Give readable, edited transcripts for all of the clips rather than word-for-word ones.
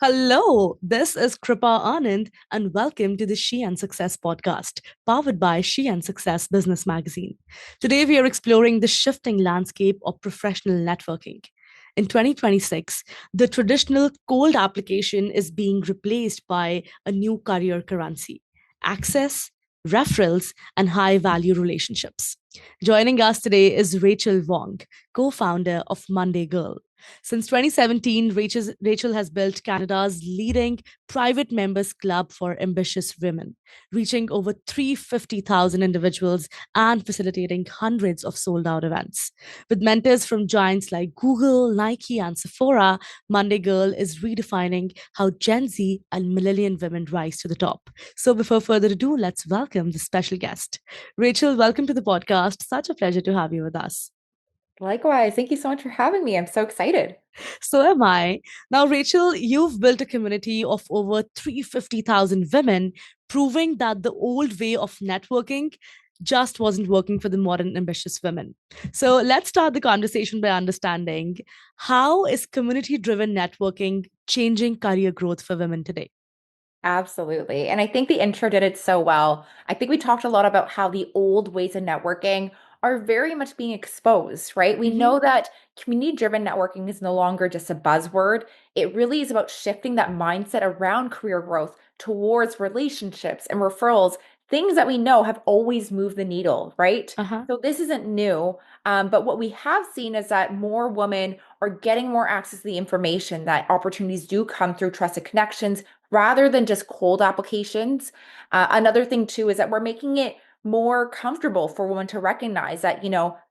Hello, this is Kripa Anand, and welcome to the She and Success podcast, powered by She and Success Business Magazine. Today, we are exploring the shifting landscape of professional networking. In 2026, the traditional cold application is being replaced by a new career currency: access, referrals, and high value relationships. Joining us today is Rachel Wong, co founder of Monday Girl. Since 2017, Rachel has built Canada's leading private members club for ambitious women, reaching over 350,000 individuals and facilitating hundreds of sold out events. With mentors from giants like Google, Nike, and Sephora, Monday Girl is redefining how Gen Z and millennial women rise to the top. So, before further ado, let's welcome the special guest. Rachel, welcome to the podcast. Such a pleasure to have you with us. Likewise, thank you so much for having me. I'm so excited. So am I. Now, Rachel, you've built a community of over 350,000 women, proving that the old way of networking just wasn't working for the modern ambitious women. So let's start the conversation by understanding how is community driven networking changing career growth for women today? Absolutely. And I think the intro did it so well. I think we talked a lot about how the old ways of networking are very much being exposed, right? We Mm-hmm. know that community driven networking is no longer just a buzzword. It really is about shifting that mindset around career growth towards relationships and referrals, things that we know have always moved the needle, right? Uh-huh. So this isn't new. But what we have seen is that more women are getting more access to the information, that opportunities do come through trusted connections rather than just cold applications. Another thing too is that we're making it more comfortable for women to recognize that,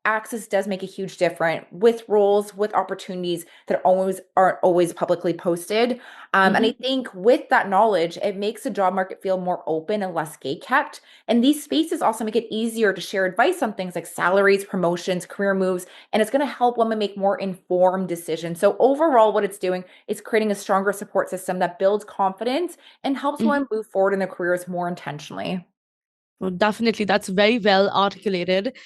access does make a huge difference with roles, with opportunities that always aren't always publicly posted. And I Mm-hmm. think with that knowledge, it makes the job market feel more open and less gate kept. And these spaces also make it easier to share advice on things like salaries, promotions, career moves, and it's going to help women make more informed decisions. So overall, what it's doing is creating a stronger support system that builds confidence and helps women move forward in their careers more intentionally. Well, definitely, that's very well articulated.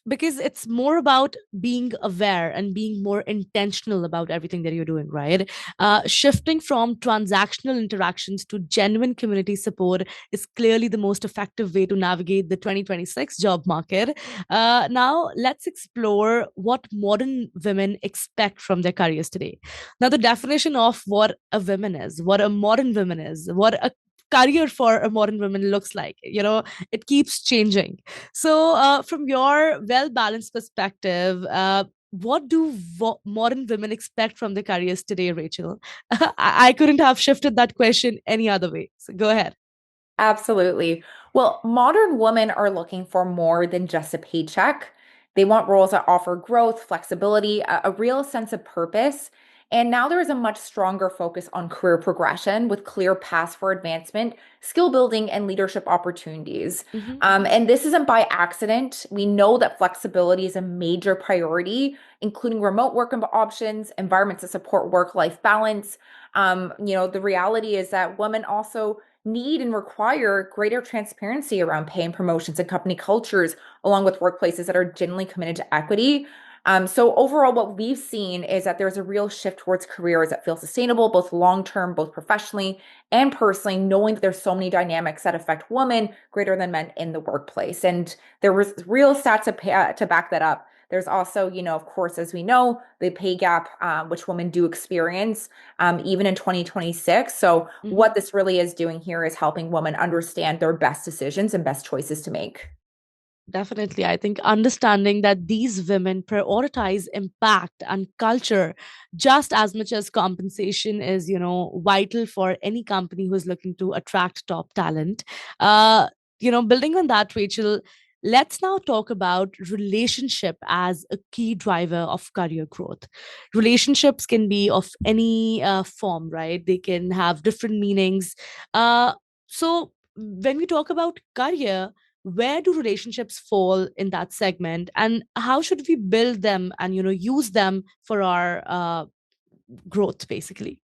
Because it's more about being aware and being more intentional about everything that you're doing, right? Shifting from transactional interactions to genuine community support is clearly the most effective way to navigate the 2026 job market. Now, let's explore what modern women expect from their careers today. Now, the definition of what a woman is, what a modern woman is, what a career for a modern woman looks like, it keeps changing. So from your well balanced perspective, what do modern women expect from their careers today, Rachel? I couldn't have shifted that question any other way, so go ahead. Absolutely. Well, modern women are looking for more than just a paycheck. They want roles that offer growth, flexibility, a real sense of purpose. And now there is a much stronger focus on career progression with clear paths for advancement, skill building, and leadership opportunities. Hmm. And this isn't by accident. We know that flexibility is a major priority, including remote work options, environments that support work-life balance. The reality is that women also need and require greater transparency around pay and promotions and company cultures, along with workplaces that are genuinely committed to equity. So overall, what we've seen is that there's a real shift towards careers that feel sustainable, both long term, both professionally and personally, knowing that there's so many dynamics that affect women greater than men in the workplace. And there was real stats to back that up. There's also, of course, as we know, the pay gap, which women do experience, even in 2026. So Hmm. what this really is doing here is helping women understand their best decisions and best choices to make. Definitely. I think understanding that these women prioritize impact and culture just as much as compensation is, vital for any company who's looking to attract top talent. Uh, Building on that, Rachel, let's now talk about relationship as a key driver of career growth. Relationships can be of any form, right? They can have different meanings. So when we talk about career, where do relationships fall in that segment, and how should we build them and use them for our growth, basically?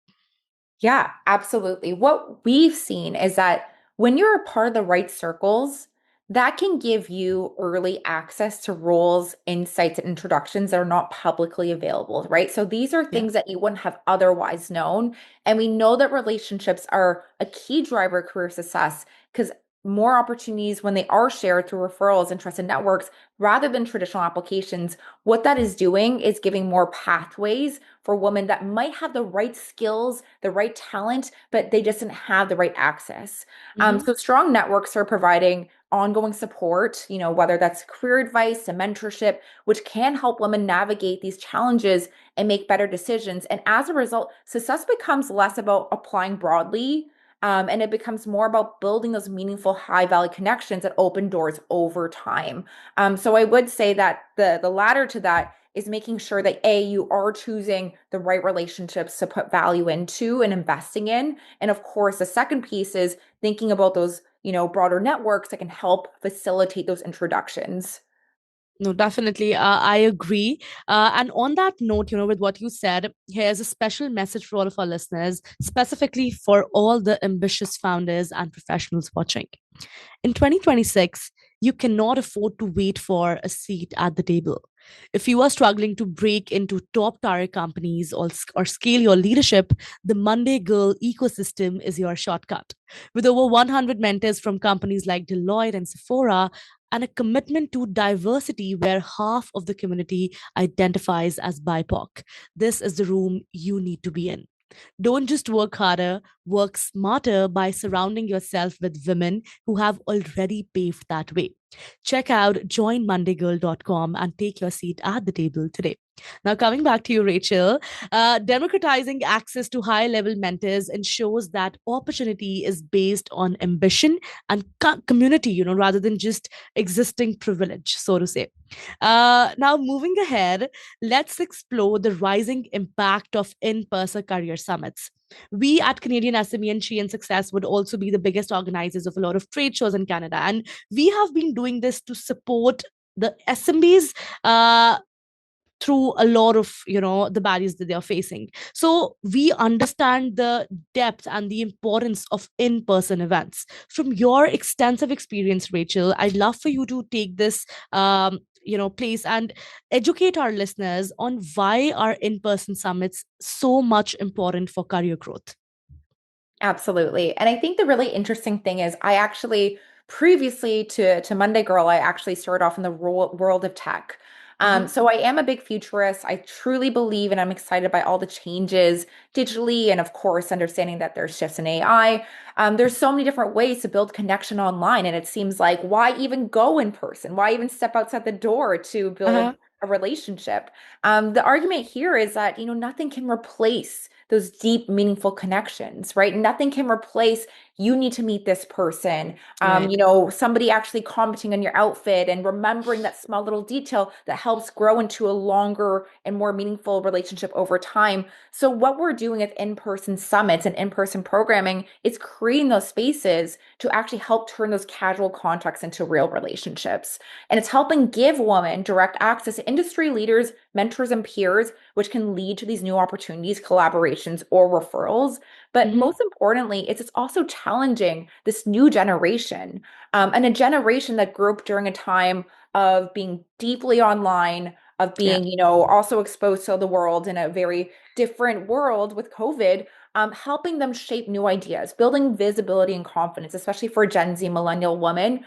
Yeah, absolutely. What we've seen is that when you're a part of the right circles, That can give you early access to roles, insights, and introductions that are not publicly available, right? So these are Yeah. things that you wouldn't have otherwise known. And we know that relationships are a key driver of career success because more opportunities when they are shared through referrals and trusted networks rather than traditional applications, what that is doing is giving more pathways for women that might have the right skills, the right talent, but they just didn't have the right access. Hmm. So strong networks are providing ongoing support, whether that's career advice and mentorship, which can help women navigate these challenges and make better decisions. And as a result, success becomes less about applying broadly, and it becomes more about building those meaningful, high value connections that open doors over time. So I would say that the latter to that is making sure that you are choosing the right relationships to put value into and investing in. And of course, the second piece is thinking about those, broader networks that can help facilitate those introductions. No, definitely. I agree. And on that note, with what you said, here's a special message for all of our listeners, specifically for all the ambitious founders and professionals watching. In 2026, you cannot afford to wait for a seat at the table. If you are struggling to break into top tier companies or scale your leadership, the Monday Girl ecosystem is your shortcut. With over 100 mentors from companies like Deloitte and Sephora, and a commitment to diversity where half of the community identifies as BIPOC, this is the room you need to be in. Don't just work harder, work smarter by surrounding yourself with women who have already paved that way. Check out joinmondaygirl.com and take your seat at the table today. Now, coming back to you, Rachel, democratizing access to high level mentors ensures that opportunity is based on ambition and community, rather than just existing privilege, so to say. Now, moving ahead, let's explore the rising impact of in person career summits. We at Canadian SME and She and Success would also be the biggest organizers of a lot of trade shows in Canada. And we have been doing this to support the SMBs through a lot of the barriers that they are facing. So we understand the depth and the importance of in-person events. From your extensive experience, Rachel, I'd love for you to take this place and educate our listeners on why are in-person summits so much important for career growth. Absolutely. And I think the really interesting thing is I actually previously to Monday Girl, I actually started off in the world of tech. Hmm. So I am a big futurist. I truly believe and I'm excited by all the changes digitally and of course understanding that there's shifts in AI. There's so many different ways to build connection online and it seems like why even go in person? Why even step outside the door to build Uh-huh. a relationship? The argument here is that, nothing can replace those deep, meaningful connections, right? Nothing can replace you need to meet this person. Right. Somebody actually commenting on your outfit and remembering that small little detail that helps grow into a longer and more meaningful relationship over time. So what we're doing at in-person summits and in-person programming is creating those spaces to actually help turn those casual contacts into real relationships. And it's helping give women direct access to industry leaders, mentors, and peers, which can lead to these new opportunities, collaborations, or referrals. But Hmm. most importantly, it's also challenging this new generation, and a generation that grew up during a time of being deeply online, of Yeah. being, also exposed to the world in a very different world with COVID, helping them shape new ideas, building visibility and confidence, especially for Gen Z millennial women,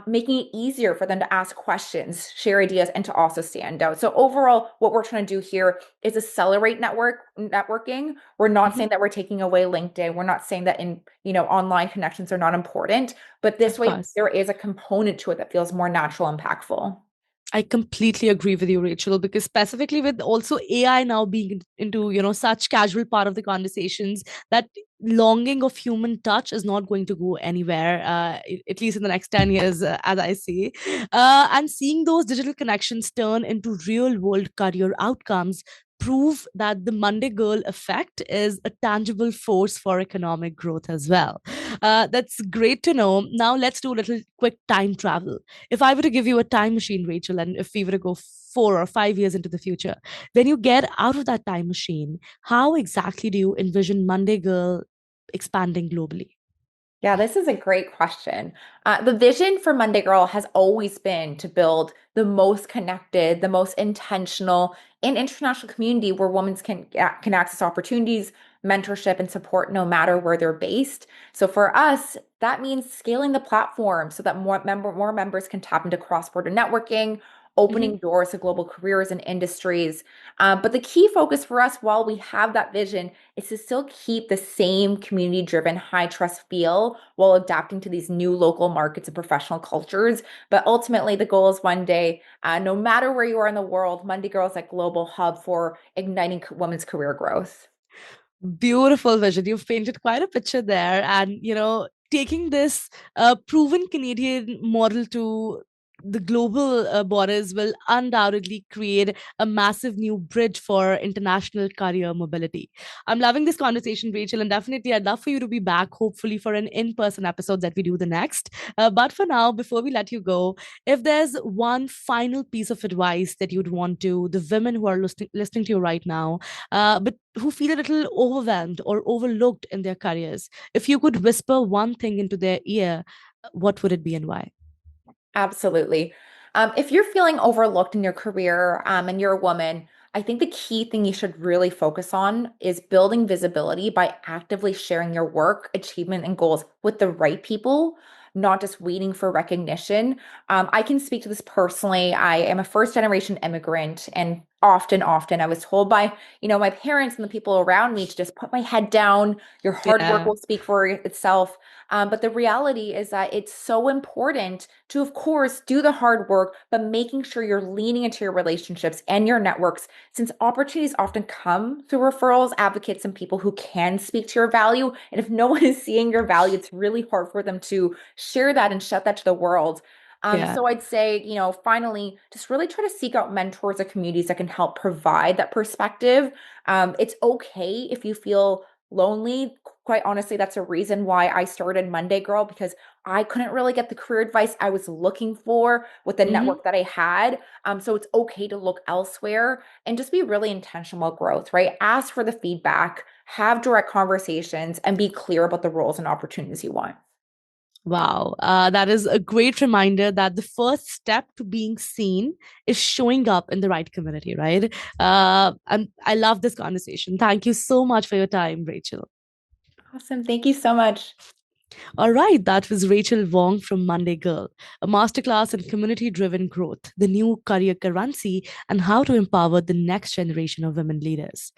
making it easier for them to ask questions, share ideas, and to also stand out. So overall, what we're trying to do here is accelerate networking. We're not Hmm. saying that we're taking away LinkedIn. We're not saying that online connections are not important, but this Of way course. there is a component to it that feels more natural, impactful. I completely agree with you, Rachel, because specifically with also AI now being into, such casual part of the conversations, that longing of human touch is not going to go anywhere, at least in the next 10 years, as I see. And seeing those digital connections turn into real world career outcomes prove that the Monday Girl effect is a tangible force for economic growth as well. That's great to know. Now let's do a little quick time travel. If I were to give you a time machine, Rachel, and if we were to go 4 or 5 years into the future, when you get out of that time machine, how exactly do you envision Monday Girl expanding globally? Yeah, this is a great question. The vision for Monday Girl has always been to build the most connected, the most intentional, and international community where women can access opportunities, mentorship, and support no matter where they're based. So for us, that means scaling the platform so that more members can tap into cross-border networking, Mhm. opening doors to global careers and industries. But the key focus for us, while we have that vision, is to still keep the same community driven, high trust feel while adapting to these new local markets and professional cultures. But ultimately, the goal is one day, no matter where you are in the world, Monday Girl is that global hub for igniting women's career growth. Beautiful vision. You've painted quite a picture there. And, taking this proven Canadian model to the global borders will undoubtedly create a massive new bridge for international career mobility. I'm loving this conversation, Rachel, and definitely I'd love for you to be back, hopefully, for an in person episode that we do the next. But for now, before we let you go, if there's one final piece of advice that you'd want to the women who are listening to you right now, but who feel a little overwhelmed or overlooked in their careers. If you could whisper one thing into their ear, what would it be and why? Absolutely. If you're feeling overlooked in your career, and you're a woman, I think the key thing you should really focus on is building visibility by actively sharing your work, achievement, and goals with the right people, not just waiting for recognition. I can speak to this personally. I am a first generation immigrant, and often I was told by, my parents and the people around me to just put my head down. Your hard work Yeah. will speak for itself. But the reality is that it's so important to, of course, do the hard work, but making sure you're leaning into your relationships and your networks, since opportunities often come through referrals, advocates, and people who can speak to your value. And if no one is seeing your value, it's really hard for them to share that and shout that to the world. Yeah. So I'd say, finally, just really try to seek out mentors or communities that can help provide that perspective. It's okay if you feel lonely. Quite honestly, that's a reason why I started Monday Girl, because I couldn't really get the career advice I was looking for with the Hmm. network that I had. So it's okay to look elsewhere and just be really intentional about growth, right? Ask for the feedback, have direct conversations, and be clear about the roles and opportunities you want. Wow. That is a great reminder that the first step to being seen is showing up in the right community, right? And I love this conversation. Thank you so much for your time, Rachel. Awesome. Thank you so much. All right, that was Rachel Wong from Monday Girl, a masterclass in community driven growth, the new career currency, and how to empower the next generation of women leaders.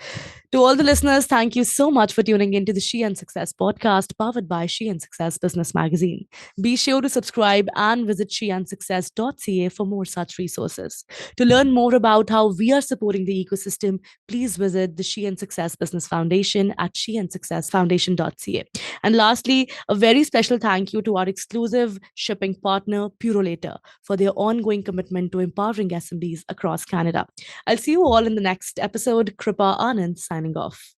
To all the listeners, thank you so much for tuning into the She and Success podcast powered by She and Success Business Magazine. Be sure to subscribe and visit sheandsuccess.ca for more such resources. To learn more about how we are supporting the ecosystem, please visit the She and Success Business Foundation at sheandsuccessfoundation.ca. And lastly, a very special thank you to our exclusive shipping partner, Purolator, for their ongoing commitment to empowering SMBs across Canada. I'll see you all in the next episode. Kripa Anand signing off.